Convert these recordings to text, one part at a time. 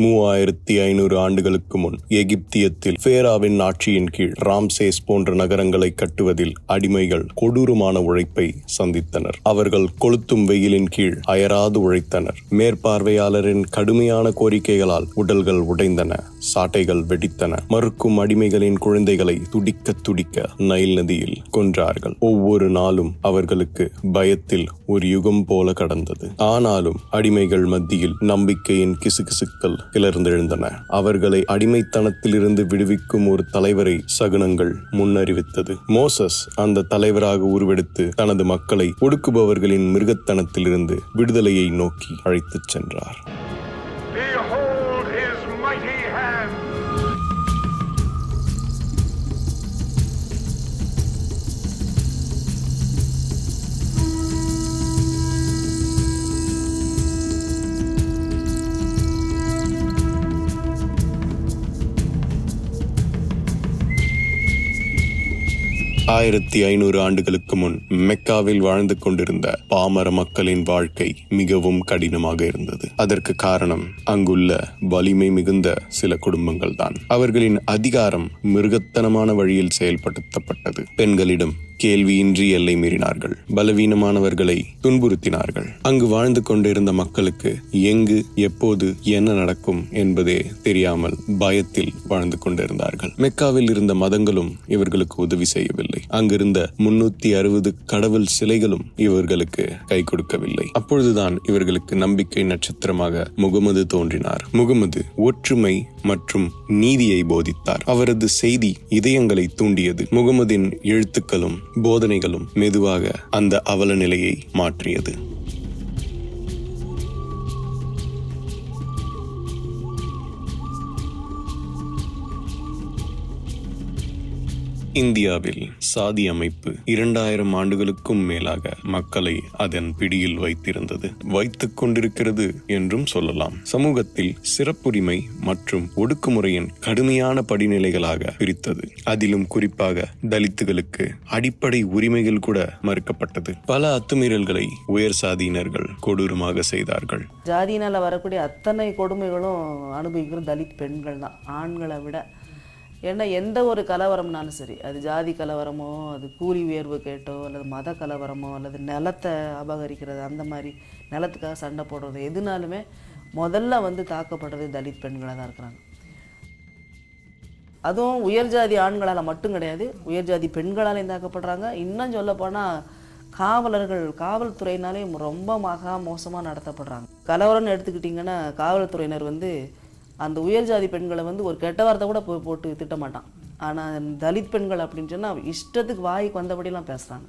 3500 ஆண்டுகளுக்கு முன் எகிப்தியத்தில் ஃபேராவின் ஆட்சியின் கீழ் ராம்சேஸ் போன்ற நகரங்களை கட்டுவதில் அடிமைகள் கொடூரமான உழைப்பை சந்தித்தனர். அவர்கள் கொளுத்தும் வெயிலின் கீழ் அயராது உழைத்தனர். மேற்பார்வையாளரின் கடுமையான கோரிக்கைகளால் உடல்கள் உடைந்தன, சாட்டைகள் வெடித்தன. மறுக்கும் அடிமைகளின் குழந்தைகளை துடிக்க துடிக்க நைல் நதியில் கொன்றார்கள். ஒவ்வொரு நாளும் அவர்களுக்கு பயத்தில் ஒரு யுகம் போல கடந்தது. ஆனாலும் அடிமைகள் மத்தியில் நம்பிக்கையின் கிசுகிசுக்கள் கிளர்ந்தெழுந்தன. அவர்களை அடிமைத்தனத்திலிருந்து விடுவிக்கும் ஒரு தலைவரை சகுனங்கள் முன்னறிவித்தது. மோசஸ் அந்த தலைவராக உருவெடுத்து தனது மக்களை ஒடுக்குபவர்களின் மிருகத்தனத்திலிருந்து விடுதலையை நோக்கி அழைத்துச் சென்றார். Behold his mighty hand. 1500 ஆண்டுகளுக்கு முன் மெக்காவில் வாழ்ந்து கொண்டிருந்த பாமர மக்களின் வாழ்க்கை மிகவும் கடினமாக இருந்தது. அதற்கு காரணம் அங்குள்ள வலிமை மிகுந்த சில குடும்பங்கள் தான். அவர்களின் அதிகாரம் மிருகத்தனமான வழியில் செயல்படுத்தப்பட்டது. பெண்களிடம் கேள்வியின்றி எல்லை மீறினார்கள். பலவீனமானவர்களை துன்புறுத்தினார்கள். அங்கு வாழ்ந்து கொண்டிருந்த மக்களுக்கு எங்கு எப்போது என்ன நடக்கும் என்பதே தெரியாமல் பயத்தில் வாழ்ந்து கொண்டிருந்தார்கள். மெக்காவில் இருந்த மதங்களும் இவர்களுக்கு உதவி செய்யவில்லை. அங்கிருந்த 360 கடவுள் சிலைகளும் இவர்களுக்கு கை கொடுக்கவில்லை. அப்பொழுதுதான் இவர்களுக்கு நம்பிக்கை நட்சத்திரமாக முகமது தோன்றினார். முகமது ஒற்றுமை மற்றும் நீதியை போதித்தார். அவரது செய்தி இதயங்களை தூண்டியது. முகமதின் எழுத்துக்களும் போதனைகளும் மெதுவாக அந்த அவல நிலையை மாற்றியது. இந்தியாவில் சாதி அமைப்பு 2000 ஆண்டுகளுக்கும் மேலாக மக்களை அதன் பிடியில் வைத்திருந்தது, வைத்துக் கொண்டிருக்கிறது என்றும் சொல்லலாம். சமூகத்தில் சிறப்புரிமை மற்றும் ஒடுக்குமுறையின் கடுமையான படிநிலைகளாக பிரித்தது. அதிலும் குறிப்பாக தலித்துகளுக்கு அடிப்படை உரிமைகள் கூட மறுக்கப்பட்டது. பல அத்துமீறல்களை உயர் சாதியினர்கள் கொடூரமாக செய்தார்கள். ஜாதியினால் வரக்கூடிய அத்தனை கொடுமைகளும் அனுபவிக்கிற தலித் பெண்கள் தான், ஆண்களை விட. ஏன்னா எந்த ஒரு கலவரம்னாலும் சரி, அது ஜாதி கலவரமோ, அது கூலி உயர்வு கேட்டோ, அல்லது மத கலவரமோ, அல்லது நிலத்தை அபகரிக்கிறது, அந்த மாதிரி நிலத்துக்காக சண்டை போடுறது, எதுனாலுமே முதல்ல தாக்கப்படுறது தலித் பெண்களாக தான் இருக்கிறாங்க. அதுவும் உயர் ஜாதி ஆண்களால் மட்டும் கிடையாது, உயர் ஜாதி பெண்களாலையும் தாக்கப்படுறாங்க. இன்னும் சொல்லப்போனால் காவலர்கள், காவல்துறையினாலே ரொம்ப மோசமாக நடத்தப்படுறாங்க. கலவரம்னு எடுத்துக்கிட்டிங்கன்னா காவல்துறையினர் அந்த உயர் ஜாதி பெண்களை ஒரு கெட்ட வார்த்தை கூட போட்டு திட்ட மாட்டான். ஆனால் தலித் பெண்கள் அப்படின்னு சொன்னால் இஷ்டத்துக்கு வாய்க்கு வந்தபடியெல்லாம் பேசுகிறாங்க.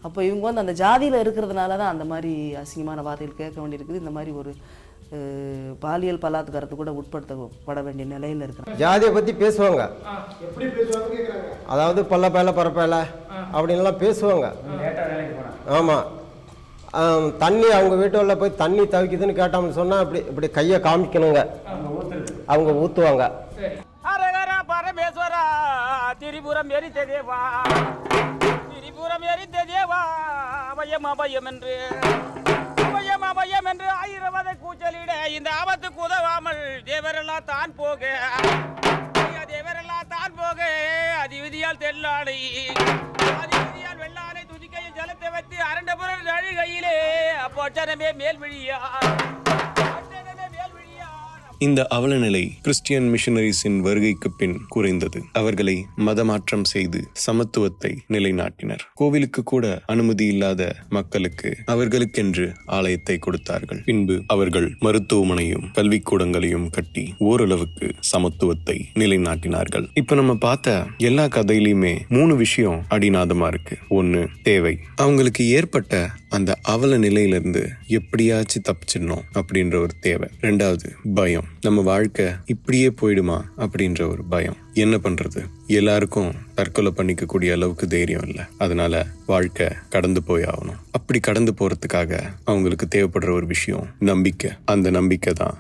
அப்போ இவங்க அந்த ஜாதியில் இருக்கிறதுனால தான் அந்த மாதிரி அசிங்கமான வார்த்தைகள் கேட்க வேண்டியிருக்குது. இந்த மாதிரி ஒரு பாலியல் பலாத்காரத்துக்கு கூட உட்படுத்தப்பட வேண்டிய நிலையில் இருக்கிறாங்க. ஜாதியை பற்றி பேசுவாங்க, அதாவது பல்ல பேல பரப்பேல அப்படின்லாம் பேசுவாங்க. ஆமாம், தண்ணி அவங்க வீட்டுல போய் தண்ணி தவிக்குதுன்னு கேட்டோம்னு சொன்னால் இப்படி இப்படி கையை காமிக்கணுங்க, அவங்க ஊற்றுவாங்க. பரமேஸ்வரா திரிபுரம் எரித்த தேவா, திரிபுரம் எரித்த தேவா, அபயம் அபயம் என்று அபயம் அபயம் என்று ஆயிரவதை கூச்சலிட இந்த ஆபத்துக்கு உதவாமல் தேவரெல்லாம் தான் போக, தேவரெல்லாம் தான் போக, அதிவிதியால் தெல்லாடை, அதிவிதியால் வெள்ளானை துதிக்கையில் ஜலத்தை வைத்து அரண்டபுரம் அழுகையிலே அப்போச்சனமே மேல்விழியா. இந்த அவலநிலை கிறிஸ்டியன் மிஷனரிஸின் வருகைக்கு பின் குறைந்தது. அவர்களை மதமாற்றம் செய்து சமத்துவத்தை நிலைநாட்டினர். கோவிலுக்கு கூட அனுமதி இல்லாத மக்களுக்கு அவர்களுக்கென்று ஆலயத்தை கொடுத்தார்கள். பின்பு அவர்கள் மருத்துவமனையும் கல்விக்கூடங்களையும் கட்டி ஓரளவுக்கு சமத்துவத்தை நிலைநாட்டினார்கள். இப்ப நம்ம பார்த்த எல்லா கதையிலுமே 3 விஷயம் அடிநாதமா இருக்கு. 1, தேவை. அவங்களுக்கு ஏற்பட்ட அந்த அவல நிலையிலிருந்து எப்படியாச்சும் தப்பிச்சிடணும் அப்படின்ற ஒரு தேவை. 2வது பயம், நம்ம வாழ்க்கை இப்படியே போயிடுமா அப்படின்ற ஒரு பயம். என்ன பண்றது, எல்லாருக்கும் தற்கொலை பண்ணிக்க கூடிய அளவுக்கு தைரியம் இல்லை, அதனால வாழ்க்கை கடந்து போய் ஆகணும். அப்படி கடந்து போறதுக்காக அவங்களுக்கு தேவைப்படுற ஒரு விஷயம் நம்பிக்கை. அந்த நம்பிக்கை தான்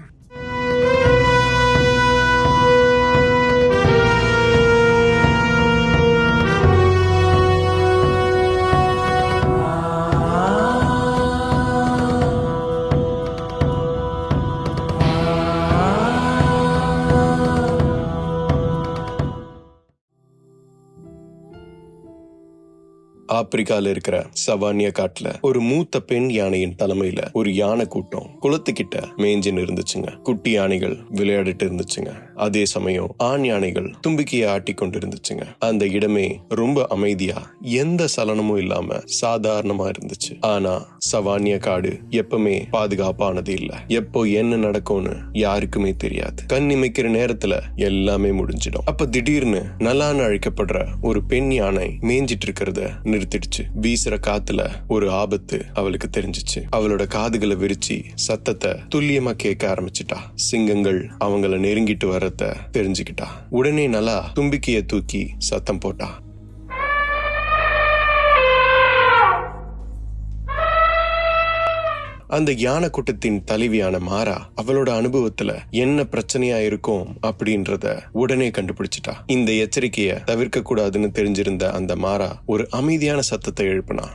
ஆப்பிரிக்கால இருக்கிற சவானியா காட்டுல ஒரு மூத்த பெண் யானையின் தலைமையில ஒரு யானை கூட்டம் குளத்துக்கிட்ட மேஞ்சின்னு இருந்துச்சுங்க. குட்டி யானைகள் விளையாடிட்டு இருந்துச்சுங்க. அதே சமயம் ஆண் யானைகள் தும்பிக்கையை ஆட்டி கொண்டு இருந்துச்சுங்க. அந்த இடமே ரொம்ப அமைதியா எந்த சலனமும் இல்லாம சாதாரணமா இருந்துச்சு. ஆனா சவானியா காடு எப்பவுமே பாதுகாப்பானது இல்ல. எப்போ என்ன நடக்கும்னு யாருக்குமே தெரியாது. கண் இமைக்கிற நேரத்துல எல்லாமே முடிஞ்சிடும். அப்ப திடீர்னு நலான்னு அழைக்கப்படுற ஒரு பெண் யானை மேய்ஞ்சிட்டு இருக்கிறத நிறுத்திடுச்சு. வீசுற காத்துல ஒரு ஆபத்து அவளுக்கு தெரிஞ்சிச்சு. அவளோட காதுகளை விரிச்சு சத்தத்தை துல்லியமா கேட்க ஆரம்பிச்சிட்டா. சிங்கங்கள் அவங்கள நெருங்கிட்டு வர்றத தெரிஞ்சுக்கிட்டா. உடனே நலா தும்பிக்கைய தூக்கி சத்தம் போட்டா. அந்த யானை கூட்டத்தின் தலைவியான மாரா அவளோட அனுபவத்துல என்ன பிரச்சனையா இருக்கும் அப்படின்றத உடனே கண்டுபிடிச்சிட்டா. இந்த எச்சரிக்கைய தவிர்க்க கூடாதுன்னு தெரிஞ்சிருந்த அந்த மாரா ஒரு அமைதியான சத்தத்தை எழுப்பினா.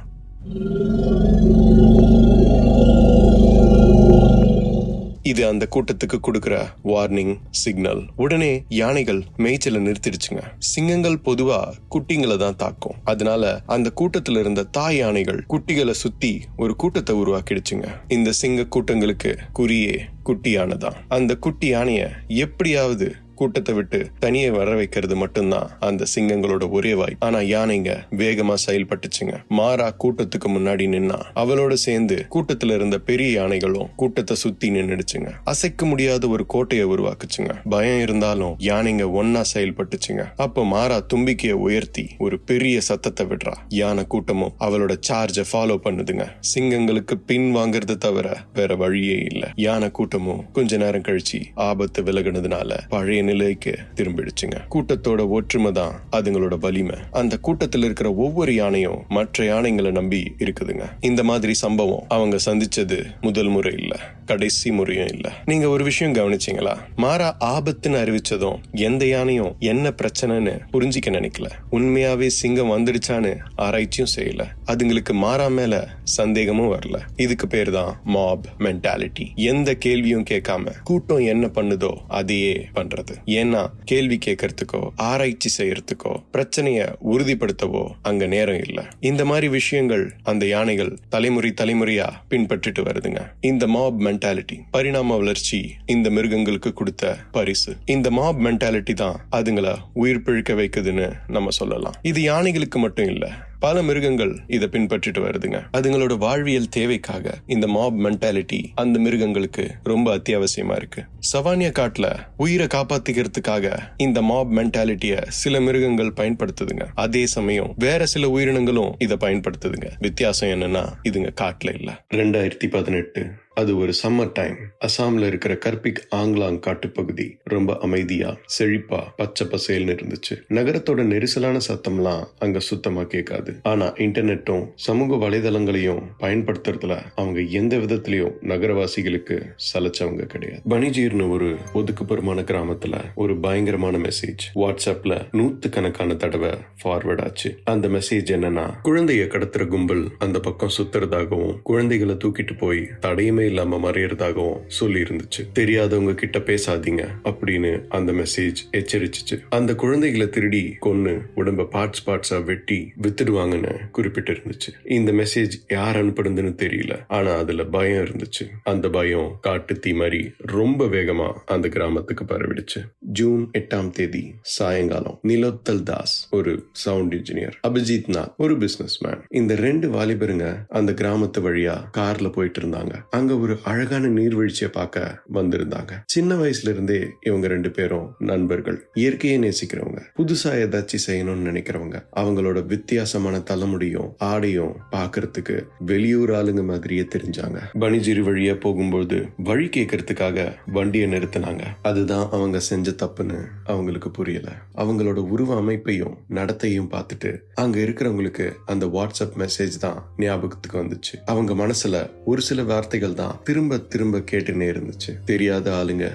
இது அந்த கூட்டத்துக்கு கொடுக்கிற வார்னிங் சிக்னல். உடனே யானைகள் மேய்ச்சல நிறுத்திடுச்சுங்க. சிங்கங்கள் பொதுவா குட்டிங்களை தான் தாக்கும். அதனால அந்த கூட்டத்துல இருந்த தாய் யானைகள் குட்டிகளை சுத்தி ஒரு கூட்டத்தை உருவாக்கிடுச்சுங்க. இந்த சிங்க கூட்டங்களுக்கு குறியே குட்டி யானை தான். அந்த குட்டி யானைய எப்படியாவது கூட்டத்தை விட்டு தனியே வர வைக்கிறது மட்டும்தான் அந்த சிங்கங்களோட ஒரே வாய். ஆனா யானைங்க வேகமா செயல்பட்டுச்சுங்க. மாரா கூட்டத்துக்கு முன்னாடி நின்னா அவளோட சேர்ந்து கூட்டத்துல இருந்த பெரிய யானைகளும் கூட்டத்தை சுத்தி நின்னுடுச்சுங்க. அசைக்க முடியாத ஒரு கோட்டையை உருவாக்குச்சுங்க. பயம் இருந்தாலும் யானைங்க ஒன்னா செயல்பட்டுச்சுங்க. அப்ப மாரா தும்பிக்கையை உயர்த்தி ஒரு பெரிய சத்தத்தை விடுறா. யானை கூட்டமும் அவளோட சார்ஜை ஃபாலோ பண்ணுதுங்க. சிங்கங்களுக்கு பின் வாங்கறது தவிர வேற வழியே இல்ல. யானை கூட்டமும் கொஞ்ச நேரம் கழிச்சு ஆபத்து விலகுனதுனால பழைய நிலைக்கு திரும்பிடுச்சுங்க. கூட்டத்தோட ஒற்றுமை தான் அதுங்களோட வலிமை. அந்த கூட்டத்தில் இருக்கிற ஒவ்வொரு யானையும் மற்ற யானைங்களை நம்பி இருக்குதுங்க. இந்த மாதிரி சம்பவம் அவங்க சந்திச்சது முதல் முறை இல்ல, கடைசி முறையும் இல்ல. நீங்க ஒரு விஷயம் கவனிச்சீங்களா? மாரா ஆபத்துன்னு அறிவிச்சதும் எந்த யானையும் என்ன பிரச்சனைன்னு புரிஞ்சிக்க நினைக்கல. உண்மையாவே சிங்கம் வந்துடுச்சான்னு ஆராய்ச்சியும் செய்யல. அதுங்களுக்கு மாரா மேல சந்தேகமும் வரல. இதுக்கு பேர் தான் மாப் மென்டாலிட்டி. எந்த கேள்வியும் கேட்காம கூட்டம் என்ன பண்ணுதோ அதையே பண்றது. ஏன்னா கேள்வி கேட்கறதுக்கோ ஆராய்ச்சி செய்யறதுக்கோ பிரச்சனைய உறுதிப்படுத்தவோ அங்க நேரம் இல்ல. இந்த மாதிரி விஷயங்கள் அந்த யானைகள் தலைமுறையா பின்பற்றிட்டு வருதுங்க. இந்த மாப் மென்டாலிட்டி பரிணாம வளர்ச்சி இந்த மிருகங்களுக்கு கொடுத்த பரிசு. இந்த மாப் மென்டாலிட்டி தான் அதுங்களை உயிர் பிழைக்க வைக்குதுன்னு நம்ம சொல்லலாம். இது யானைகளுக்கு மட்டும் இல்ல, பல மிருகங்கள் இதை பின்பற்றிட்டு வருதுங்க. அதுங்களோட வாழ்வியல் தேவைக்காக இந்த மாப் மென்டாலிட்டி அந்த மிருகங்களுக்கு ரொம்ப அத்தியாவசியமா இருக்கு. சவானியா காட்டுல உயிரை காப்பாத்திக்கிறதுக்காக இந்த மாப் மென்டாலிட்டிய சில மிருகங்கள் பயன்படுத்துதுங்க. அதே சமயம் வேற சில உயிரினங்களும் இதை பயன்படுத்துதுங்க. வித்தியாசம் என்னன்னா இதுங்க காட்டுல இல்ல. 2018 அது ஒரு சம்மர் டைம். அசாம்ல இருக்கிற கர்பிக் ஆங்லாங் காட்டுப்பகுதி ரொம்ப அமைதியா செழிப்பா பச்சை பசேல்னு இருந்துச்சு. நகரத்தோட நெரிசலான சத்தம்லாம் அங்க சுத்தமா கேட்காது. ஆனா இன்டர்நெட்டும் சமூக வலைதளங்களையும் பயன்படுத்துறதுல அவங்க எந்த விதத்திலயும் நகரவாசிகளுக்கு சலைச்சவங்க கிடையாது. பனிஜீர்னு ஒரு ஒதுக்குப்புறமான கிராமத்துல ஒரு பயங்கரமான மெசேஜ் வாட்ஸ்அப்ல 100கணக்கான தடவை ஃபார்வர்ட் ஆச்சு. அந்த மெசேஜ் என்னன்னா, குழந்தைய கடத்துற கும்பல் அந்த பக்கம் சுத்துறதாகவும் குழந்தைகளை தூக்கிட்டு போய் தடையுமே இல்லாம மறையறதாகவும் சொல்லி இருந்துச்சு. தெரியாதவங்க கிட்ட பேசாதீங்க அப்படின்னு அந்த மெசேஜ் எச்சரிச்சிச்சு. அந்த குழந்தைகளை திருடி கொன்னு உடம்ப பார்ட்ஸா வெட்டி வித்துடுவாங்கன்னு குறிப்பிட்டு இருந்துச்சு. இந்த மெசேஜ் யார் அனுப்புறதுன்னு தெரியல, ஆனா அதுல பயம் இருந்துச்சு. அந்த பயம் காட்டு தீ மாதிரி ரொம்ப வேகமா அந்த கிராமத்துக்கு பரவிடுச்சு. ஜூன் 8ஆம் தேதி சாயங்காலம் நிலோத்தல் தாஸ் ஒரு சவுண்ட் இன்ஜினியர், அபிஜித் நாத் ஒரு பிசினஸ் மேன், இந்த 2 வாலிபருங்க அந்த கிராமத்து வழியா கார்ல போயிட்டு இருந்தாங்க. அங்க ஒரு அழகான நீர்வீழ்ச்சியை பார்க்க வந்திருந்தாங்க. சின்ன வயசுல இருந்தே இவங்க 2 பேரும் நண்பர்கள், இயற்கையை நேசிக்கிறவங்க, புதுசா ஏதாச்சும் செய்யணும்னு நினைக்கிறவங்க. அவங்களோட வித்தியாசமான தலைமுடியும் ஆடையும் பாக்குறதுக்கு வெளியூர் ஆளுங்க மாதிரியே தெரிஞ்சாங்க. பனிஜிரி வழியா போகும்போது வழி கேட்கறதுக்காக வண்டியை நிறுத்தினாங்க. அதுதான் அவங்க செஞ்ச தப்புன்னு அவங்களுக்கு புரியல. அவங்களோட உருவ அமைப்பையும் நடத்தையும் பார்த்துட்டு அங்க இருக்கிறவங்களுக்கு அந்த வாட்ஸ்அப் மெசேஜ் தான் ஞாபகத்துக்கு வந்துச்சு. அவங்க மனசுல ஒரு சில வார்த்தைகள் தான் திரும்ப திரும்ப கேட்டுனே இருந்துச்சு. தெரியாத ஆளுங்க,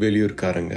வெளியூர்காரங்க,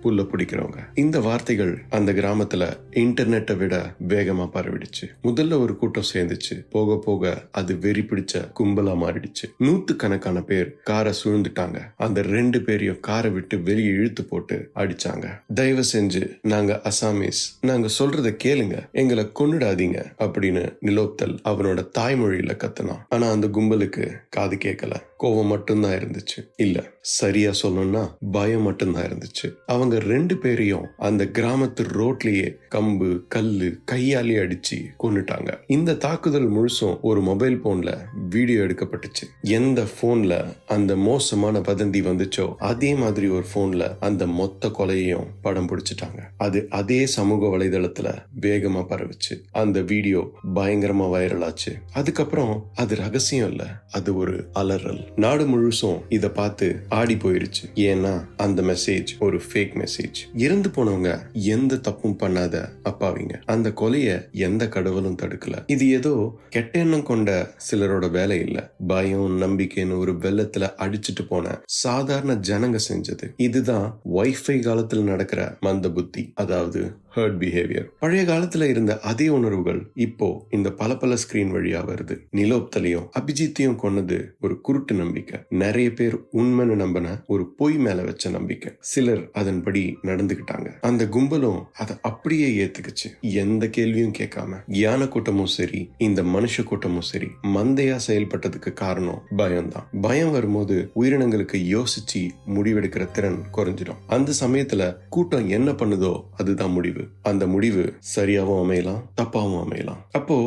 புல்ல பிடிக்கிறவங்க. இந்த வார்த்தைகள் அந்த கிராமத்துல இன்டர்நெட்டை விட வேகமா பரவிடுச்சு. முதல்ல ஒரு கூட்டம் சேர்ந்துச்சு, போக போக அது வெறி பிடிச்ச கும்பலா மாறிடுச்சு. 100கணக்கான பேர் காரை சூழ்ந்துட்டாங்க. அந்த 2 பேரையும் காரை விட்டு வெளியே இழுத்து போட்டு அடிச்சாங்க. தயவு செஞ்சு நாங்க அசாமீஸ், நாங்க சொல்றத கேளுங்க, எங்களை கொன்னுடாதீங்க அப்படின்னு நிலோப்தல் அவனோட தாய்மொழியில கத்துனான். ஆனா அந்த கும்பலுக்கு காது கேட்கல. கோவம் மட்டும்தான் இருந்துச்சு. இல்ல, சரியா சொல்லணும்னா பயம் மட்டும்தான் இருந்துச்சு. அவங்க 2 பேரையும் அந்த கிராமத்து ரோட்லயே கம்பு கல்லு கையாலே அடிச்சு கொன்னுட்டாங்க. இந்த தாக்குதல் முழுசும் ஒரு மொபைல் போன்ல வீடியோ எடுக்கப்பட்டுச்சு. எந்த போன்ல அந்த மோசமான வதந்தி வந்துச்சோ அதே மாதிரி ஒரு போன்ல அந்த மொத்த கொலையையும் படம் பிடிச்சிட்டாங்க. அது அதே சமூக வலைதளத்துல வேகமா பரவுச்சு. அந்த வீடியோ பயங்கரமா வைரல் ஆச்சு. அதுக்கப்புறம் அது ரகசியம் இல்ல, அது ஒரு அலறல். நாடு முழுசும் இத பார்த்து ஆடி போயிருச்சு. ஏன்னா அந்த மெசேஜ் ஒரு ஃபேக் மெசேஜ். இறந்து போனவங்க எந்த தப்பும் பண்ணாத அப்பாவிங்க. அந்த கொலைய எந்த கடவுளும் தடுக்கல. இது ஏதோ கெட்ட எண்ணம் கொண்ட சிலரோட வேலை இல்ல. பயம் நம்பிக்கைன்னு ஒரு வெள்ளத்துல அடிச்சுட்டு போன சாதாரண ஜனங்க செஞ்சது. இதுதான் வைஃபை காலத்துல நடக்கிற மந்த புத்தி, அதாவது ஹர்ட் பிஹேவியர். பழைய காலத்துல இருந்த அதே உணர்வுகள் இப்போ இந்த பல ஸ்கிரீன் வழியா வருது. நிலோப்தலையும் அபிஜித்தையும் கொன்னது ஒரு குருட்டு நம்பிக்கை. நிறைய பேர் உண்மைன்னு நம்பின ஒரு பொய் மேல வச்ச நம்பிக்கை. சிலர் அதன்படி நடந்துகிட்டாங்க. அந்த கும்பலும் அதை அப்படியே ஏத்துக்குச்சு, எந்த கேள்வியும் கேட்காம. யானை கூட்டமும் சரி, இந்த மனுஷ கூட்டமும் சரி, மந்தையா செயல்பட்டதுக்கு காரணம் பயம்தான். பயம் வரும்போது உயிரினங்களுக்கு யோசிச்சு முடிவெடுக்கிற திறன் குறைஞ்சிடும். அந்த சமயத்துல கூட்டம் என்ன பண்ணுதோ அதுதான் முடிவு. அந்த முடிவு சரியாவும் அமையலாம், தப்பாவும் அமையலாம். அப்போ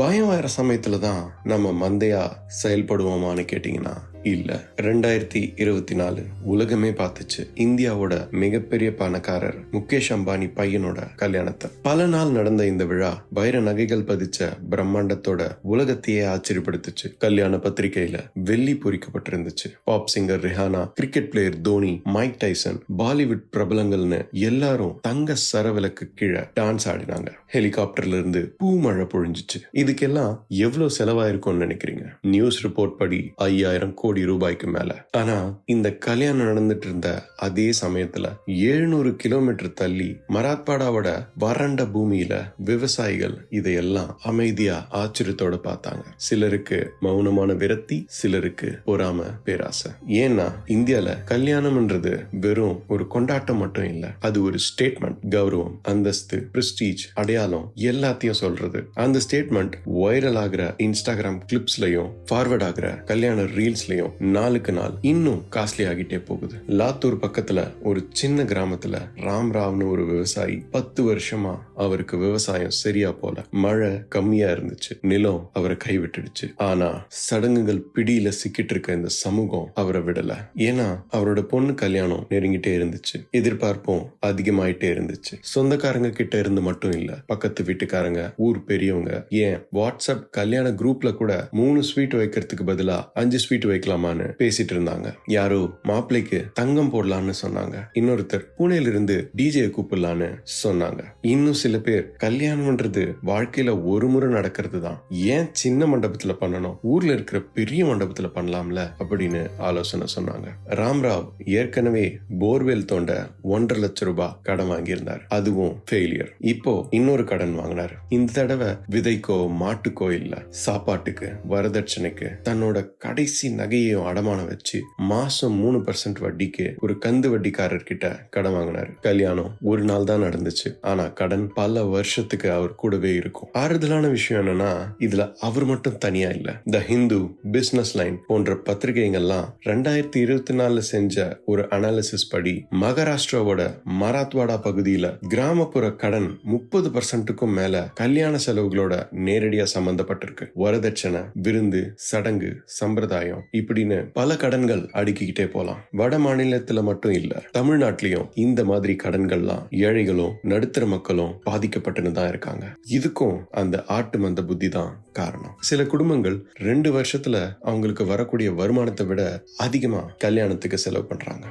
பயம் வர சமயத்துலதான் நம்ம மந்தையா செயல்படுவோமான்னு கேட்டீங்கன்னா இல்ல. 2024 உலகமே பார்த்துச்சு இந்தியாவோட மிகப்பெரிய பணக்காரர் முகேஷ் அம்பானி பையனோட கல்யாணத்தை. பல நாள் நடந்த இந்த விழா வைர நகைகள் பதிச்ச பிரம்மாண்டத்தோட உலகத்தையே ஆச்சரியப்படுத்துச்சு. கல்யாண பத்திரிகையில வெள்ளி பொறிக்கப்பட்டிருந்துச்சு. Pop singer Rihanna, cricket player Dhoni, Mike Tyson, Bollywood பிரபலங்கள்னு எல்லாரும் தங்க சரவிலக்கு கீழே டான்ஸ் ஆடினாங்க. ஹெலிகாப்டர்ல இருந்து பூ மழை பொழிஞ்சிச்சு. இதுக்கெல்லாம் எவ்வளவு செலவாயிருக்கும்னு நினைக்கிறீங்க? நியூஸ் ரிப்போர்ட் படி 5000 கோடி ரூபாய்க்கு மேல. ஆனா இந்த கல்யாணம் நடந்துட்டு இருந்த அதே சமயத்துல 700 கிலோமீட்டர் தள்ளி மராத்வாடாவோட வறண்ட பூமியில விவசாயிகள் இதையெல்லாம் அமைதியா ஆச்சரியத்தோட பார்த்தாங்க. சிலருக்கு மௌனமான விரக்தி, சிலருக்கு பொறாம பேராசை. ஏன்னா இந்தியால கல்யாணம்ன்றது வெறும் ஒரு கொண்டாட்டம் மட்டும் இல்ல, அது ஒரு ஸ்டேட்மெண்ட். கௌரவம், அந்தஸ்து, பிரஸ்டீஜ், அடையாளம் எல்லாத்தையும் சொல்றது. அந்த ஸ்டேட்மெண்ட் வைரல் ஆகிற இன்ஸ்டாகிராம் கிளிப்ஸ்லயும் ஃபார்வர்ட் ஆகிற கல்யாண ரீல்ஸ்லயும் நாளுக்கு நாள் இன்னும் காஸ்ட்லி ஆகிட்டே போகுது. லாத்தூர் பக்கத்துல ஒரு சின்ன கிராமத்துல ராம்ராவ்னு ஒரு விவசாயி 10 வருஷமா அவருக்கு விவசாயம் சரியா போல. மழை கம்மியா இருந்துச்சு, நிலம் அவரை கைவிட்டுடுச்சு. ஆனா சடங்குகள் பிடியில சிக்கிட்டு இருக்க இந்த சமூகம் அவரை விடல. ஏன்னா அவரோட பொண்ணு கல்யாணம் நெருங்கிட்டே இருந்துச்சு. எதிர்பார்ப்பும் அதிகமாயிட்டே இருந்துச்சு. சொந்தக்காரங்க கிட்ட இருந்து மட்டும் இல்ல, பக்கத்து வீட்டுக்காரங்க, ஊர் பெரியவங்க, ஏன் வாட்ஸ்அப் கல்யாண குரூப்ல கூட 3 ஸ்வீட் வைக்கிறதுக்கு பதிலா 5 ஸ்வீட் வைக்கலாமான்னு பேசிட்டு இருந்தாங்க. யாரோ மாப்பிள்ளைக்கு தங்கம் போடலான்னு சொன்னாங்க. இன்னொருத்தர் புனேல இருந்து டிஜே கூப்பிடலான்னு சொன்னாங்க. இன்னும் சில பேர் கல்யாணம்ன்றது வாழ்க்கையில ஒரு முறை நடக்கிறது தான், ஏன் சின்ன மண்டபத்துல பண்ணணும், ஊர்ல இருக்கிற பெரிய மண்டபத்துல பண்ணலாம்ல அப்படின்னு ஆலோசனை சொன்னாங்க. ராம்ராவ் ஏற்கனவே போர்வெல் தோண்ட 1.5 லட்சம் ரூபாய் கடன் வாங்கியிருந்தார். அதுவும் ஃபெயிலியர். இப்போ இன்னொரு கடன் வாங்கினார். இந்த தடவை விதைக்கோ மாட்டுக்கோ இல்ல, சாப்பாட்டுக்கு, வரதட்சணைக்கு தன்னோட கடைசி நகையையும் அடமானம் வச்சு மாசம் 3% வட்டிக்கு ஒரு கந்து வட்டிக்காரர் கிட்ட கடன் வாங்கினாரு. கல்யாணம் ஒரு நாள் தான் நடந்துச்சு, ஆனா கடன் பல வருஷத்துக்கு அவர் கூடவே இருக்கும். ஆறுதலான விஷயம் என்னன்னா இதுல அவர் மட்டும் தனியா இல்ல. த ஹிந்து, பிசினஸ் லைன் போன்ற பத்திரிகைகள்லாம் 2024 செஞ்ச ஒரு அனாலிசிஸ் படி மகாராஷ்டிராவோட மராத்வாடா பகுதியில கிராமப்புற கடன் 30%க்கும் மேல கல்யாண செலவுகளோட நேரடியா சம்பந்தப்பட்டிருக்கு. வரதட்சணை, விருந்து, சடங்கு, சம்பிரதாயம் இப்படின்னு பல கடன்கள் அடுக்கிக்கிட்டே போலாம். வட மாநிலத்துல மட்டும் இல்ல, தமிழ்நாட்டிலையும் இந்த மாதிரி கடன்கள்லாம் ஏழைகளும் நடுத்தர மக்களும் பாதிக்கப்பட்டுன்னு தான் இருக்காங்க. இதுக்கும் அந்த ஆட்டு மந்த புத்தி தான் காரணம். சில குடும்பங்கள் 2 வருஷத்துல அவங்களுக்கு வரக்கூடிய வருமானத்தை விட அதிகமா கல்யாணத்துக்கு செலவு பண்றாங்க.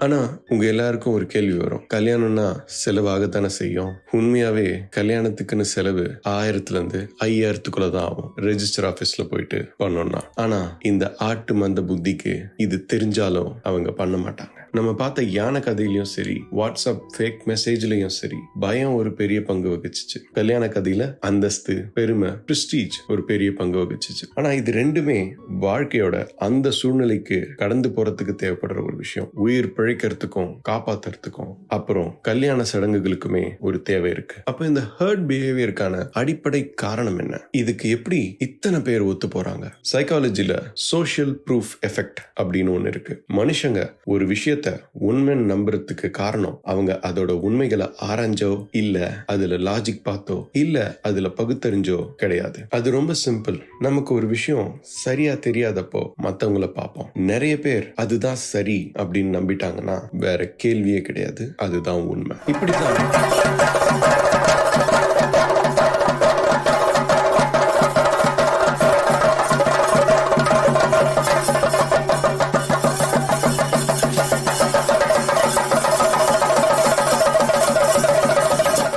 ஆனா உங்க எல்லாருக்கும் ஒரு கேள்வி வரும், கல்யாணம்னா செலவாகத்தானே செய்யும். உண்மையாவே கல்யாணத்துக்குன்னு செலவு 1000 இருந்து 5000 தான் ஆகும் ரெஜிஸ்டர் ஆபீஸ்ல போயிட்டு பண்ணோம்னா. ஆனா இந்த ஆட்டு மந்த புத்திக்கு இது தெரிஞ்சாலும் அவங்க பண்ண மாட்டாங்க. நம்ம பார்த்த யானை கதையிலயும் சரி, வாட்ஸ்அப் ஃபேக் மெசேஜ்லயும் சரி, பயம் ஒரு பெரிய பங்கு வகிச்சிச்சு. கல்யாண கதையில அந்தஸ்து, பெருமை, பிரெஸ்டீஜ் ஒரு பெரிய பங்கு வகிச்சிச்சு. ஆனா இது ரெண்டுமே வாழ்க்கையோட அந்த சூழ்நிலைக்கு கடந்து போறதுக்கு தேவைப்படுற ஒரு விஷயம். உயிர் பிழைக்கிறதுக்கும் காப்பாத்துறதுக்கும் அப்புறம் கல்யாண சடங்குகளுக்குமே ஒரு தேவை இருக்கு. அப்ப இந்த ஹர்ட் பிஹேவியருக்கான அடிப்படை காரணம் என்ன? இதுக்கு எப்படி இத்தனை பேர் ஒத்து போறாங்க? சைக்காலஜில சோஷியல் ப்ரூஃப் எஃபெக்ட் அப்படின்னு ஒண்ணு இருக்கு. மனுஷங்க ஒரு விஷயத்த உண்மைன்னு நம்புறதுக்கு காரணம் அவங்க அதோட உண்மைகளை ஆராய்ஞ்சோ இல்ல அதுல லாஜிக் பார்த்தோ இல்ல அதுல பகுத்தறிஞ்சோ கிடையாது. அது ரொம்ப சிம்பிள். நமக்கு ஒரு விஷயம் சரியா தெரியாதப்போ மத்தவங்கள பார்ப்போம். நிறைய பேர் அதுதான் சரி அப்படின்னு நம்பிட்டாங்கன்னா வேற கேள்வியே கிடையாது, அதுதான் உண்மை. இப்படிதான்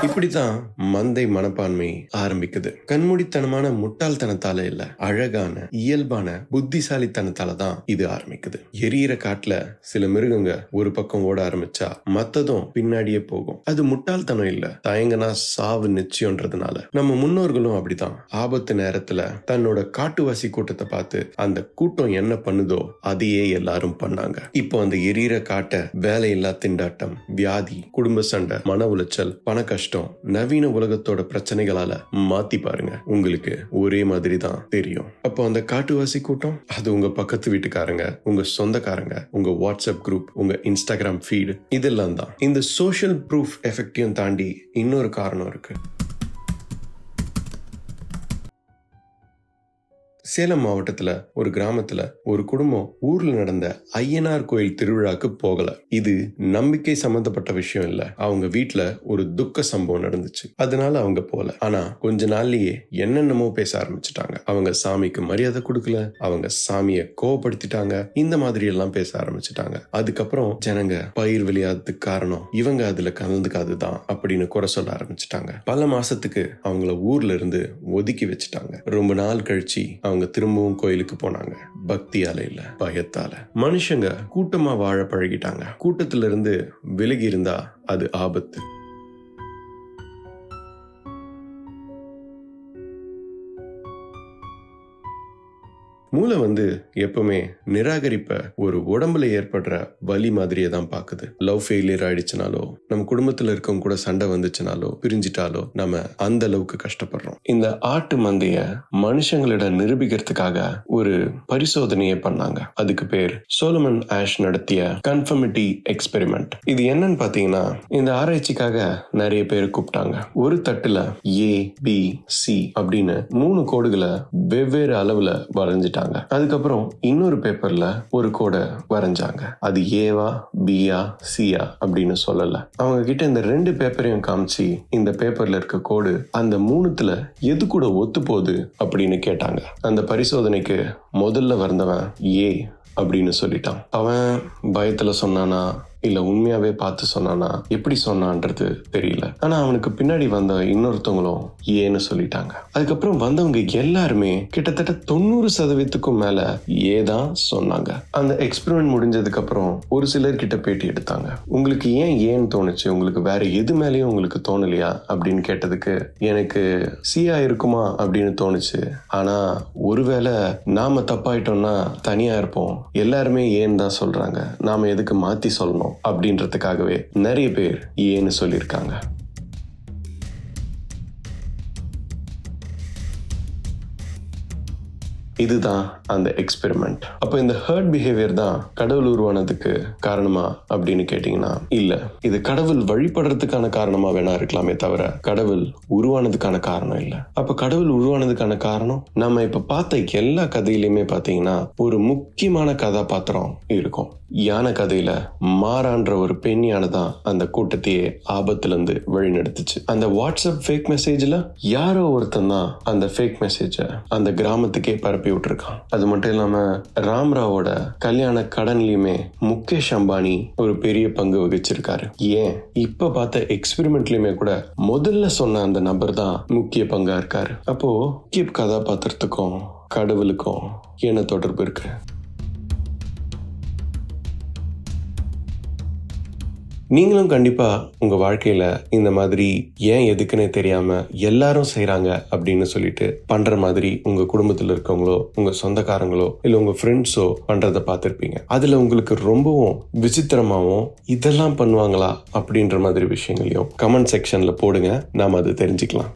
இப்படிதான் மந்தை மனப்பான்மை ஆரம்பிக்குது. கண்மூடித்தனமான முட்டாள்தனத்தால இல்ல, அழகான இயல்பான புத்திசாலித்தனத்தால தான் இது ஆரம்பிக்குது. எரியிற காட்டுல சில மிருகங்க ஒரு பக்கம் ஓட ஆரம்பிச்சா மத்ததும் பின்னாடியே போகும். அது முட்டாள்தனம் இல்ல, தயங்கனா சாவு நிச்சயம்ன்றதுனால. நம்ம முன்னோர்களும் அப்படிதான் ஆபத்து நேரத்துல தன்னோட காட்டுவாசி கூட்டத்தை பார்த்து அந்த கூட்டம் என்ன பண்ணுதோ அதையே எல்லாரும் பண்ணாங்க. இப்போ அந்த எரியிற காட்டை வேலையில்லா திண்டாட்டம், வியாதி, குடும்ப சண்டை, மன உளைச்சல், பண கஷ்டம், நவீன உலகத்தோட பிரச்சனைகளால மாத்தி பாருங்க, உங்களுக்கு ஒரே மாதிரி தான் தெரியும். அப்போ அந்த காட்டுவாசி கூட்டம் அது உங்க பக்கத்து வீட்டுக்காரங்க, உங்க சொந்தக்காரங்க, உங்க வாட்ஸ்அப் குரூப், உங்க இன்ஸ்டாகிராம் ஃபீடு, இதெல்லாம் தான். இந்த சோஷியல் ப்ரூஃப் எஃபெக்டையும் தாண்டி இன்னொரு காரணம் இருக்கு. சேலம் மாவட்டத்துல ஒரு கிராமத்துல ஒரு குடும்பம் ஊர்ல நடந்த ஐயனார் கோயில் திருவிழாக்கு போகல. இது நம்பிக்கை சம்பந்தப்பட்ட விஷயம் இல்ல, அவங்க வீட்டுல ஒரு துக்க சம்பவம் நடந்துச்சு, அதனால அவங்க போல. ஆனா கொஞ்ச நாள்லயே என்னென்னமோ பேச ஆரம்பிச்சுட்டாங்க. அவங்க சாமிக்கு மரியாதை கொடுக்கல, அவங்க சாமியை கோவப்படுத்திட்டாங்க, இந்த மாதிரி எல்லாம் பேச ஆரம்பிச்சுட்டாங்க. அதுக்கப்புறம் ஜனங்க பயிர் விளையாததுக்கு காரணம் இவங்க அதுல கலந்துக்காதுதான் அப்படின்னு குறை சொல்ல ஆரம்பிச்சுட்டாங்க. பல மாசத்துக்கு அவங்கள ஊர்ல இருந்து ஒதுக்கி வச்சுட்டாங்க. ரொம்ப நாள் கழிச்சு அவங்க திரும்பவும் கோயிலுக்கு போனாங்க. பக்தியால இல்ல, பயத்தால. மனுஷங்க கூட்டமா வாழ பழகிட்டாங்க. கூட்டத்துல இருந்து விலகி இருந்தா அது ஆபத்து. மூளை எப்பவுமே நிராகரிப்ப ஒரு உடம்புல ஏற்படுற வலி மாதிரியே தான் பாக்குது. லவ் ஃபெயிலியர் ஆயிடுச்சுனாலோ, நம்ம குடும்பத்துல இருக்கவங்க கூட சண்டை வந்துச்சுனாலோ, பிரிஞ்சிட்டாலோ நம்ம அந்த அளவுக்கு கஷ்டப்படுறோம். இந்த ஆட்டு மந்தைய மனுஷங்களிடம் நிரூபிக்கிறதுக்காக ஒரு பரிசோதனையை பண்ணாங்க. அதுக்கு பேர் சோலமன் ஆஷ் நடத்திய கன்ஃபர்மிட்டி எக்ஸ்பெரிமெண்ட். இது என்னன்னு பாத்தீங்கன்னா, இந்த ஆராய்ச்சிக்காக நிறைய பேர் கூப்பிட்டாங்க. ஒரு தட்டுல A, B, C அப்படின்னு 3 கோடுகளை வெவ்வேறு அளவுல வரைஞ்சிட்டாங்க. அதுக்கப்புறம் இன்னொரு பேப்பர்ல ஒரு கோடை வரைஞ்சாங்க. அது ஏவா பியா சியா அப்படின்னு சொல்லல. அவங்க கிட்ட இந்த 2 பேப்பரையும் காமிச்சு, இந்த பேப்பர்ல இருக்க கோடு அந்த 3த்துல எது கூட ஒத்து போகுது அப்படின்னு கேட்டாங்க. அந்த பரிசோதனைக்கு முதல்ல வந்தவன் ஏ அப்படின்னு சொல்லிட்டான். அவன் பயத்துல சொன்னானா இல்ல உண்மையாவே பார்த்து சொன்னானா, எப்படி சொன்னான்றது தெரியல. ஆனா அவனுக்கு பின்னாடி வந்த இன்னொருத்தவங்களும் ஏன்னு சொல்லிட்டாங்க. அதுக்கப்புறம் வந்தவங்க எல்லாருமே கிட்டத்தட்ட 90% மேல ஏதான் சொன்னாங்க. அந்த எக்ஸ்பெரிமெண்ட் முடிஞ்சதுக்கு அப்புறம் ஒரு சிலர் கிட்ட பேட்டி எடுத்தாங்க. உங்களுக்கு ஏன்னு தோணுச்சு, உங்களுக்கு வேற எது மேலேயும் உங்களுக்கு தோணலையா அப்படின்னு கேட்டதுக்கு, எனக்கு சியா இருக்குமா அப்படின்னு தோணுச்சு, ஆனா ஒருவேளை நாம தப்பாயிட்டோம்னா தனியா இருப்போம், எல்லாருமே ஏன்னு தான் சொல்றாங்க, நாம எதுக்கு மாத்தி சொல்லணும் அப்படின்றதுக்காகவே நிறைய பேர் ஏன்னு சொல்லியிருக்காங்க. இதுதான் அந்த எக்ஸ்பெரிமெண்ட். அப்ப இந்த ஹர்ட் பிஹேவியர் தான் கடவுள் உருவானதுக்கு காரணமா அப்படின்னு கேட்டீங்கன்னா இல்ல. இது கடவுள் வழிபடுறதுக்கான காரணமா வேணா இருக்கலாமே தவிர கடவுள் உருவானதுக்கான காரணம் இல்ல. அப்ப கடவுள் உருவானதுக்கான காரணம், நம்ம இப்ப பார்த்த எல்லா கதையிலுமே பாத்தீங்கன்னா ஒரு முக்கியமான கதாபாத்திரம் இருக்கும். யானை கதையில மாறான்ற ஒரு பெண் யானை தான் அந்த கூட்டத்தையே ஆபத்துல இருந்து வழிநடத்துச்சு. அந்த வாட்ஸ்அப் ஃபேக் மெசேஜ்ல யாரோ ஒருத்தன் தான் அந்த ஃபேக் மெசேஜ அந்த கிராமத்துக்கே பரப்பி கிளப்பி விட்டுருக்கான். அது மட்டும் இல்லாம ராம்ராவோட கல்யாண கடன்லயுமே முகேஷ் அம்பானி ஒரு பெரிய பங்கு வகிச்சிருக்காரு. ஏன் இப்ப பார்த்த எக்ஸ்பெரிமெண்ட்லயுமே கூட முதல்ல சொன்ன அந்த நபர் தான் முக்கிய பங்கா இருக்காரு. அப்போ முக்கிய கதாபாத்திரத்துக்கும் கடவுளுக்கும் என்ன தொடர்பு இருக்கு? நீங்களும் கண்டிப்பா உங்க வாழ்க்கையில இந்த மாதிரி ஏன் எதுக்குன்னே தெரியாம எல்லாரும் செய்யறாங்க அப்படின்னு சொல்லிட்டு பண்ற மாதிரி உங்க குடும்பத்துல இருக்கவங்களோ உங்க சொந்தக்காரங்களோ இல்ல உங்க ஃப்ரெண்ட்ஸோ பண்றத பார்த்திருப்பீங்க. அதுல உங்களுக்கு ரொம்பவும் விசித்திரமாவும் இதெல்லாம் பண்ணுவாங்களா அப்படின்ற மாதிரி விஷயங்களையும் கமெண்ட் செக்ஷன்ல போடுங்க, நாம அதை தெரிஞ்சுக்கலாம்.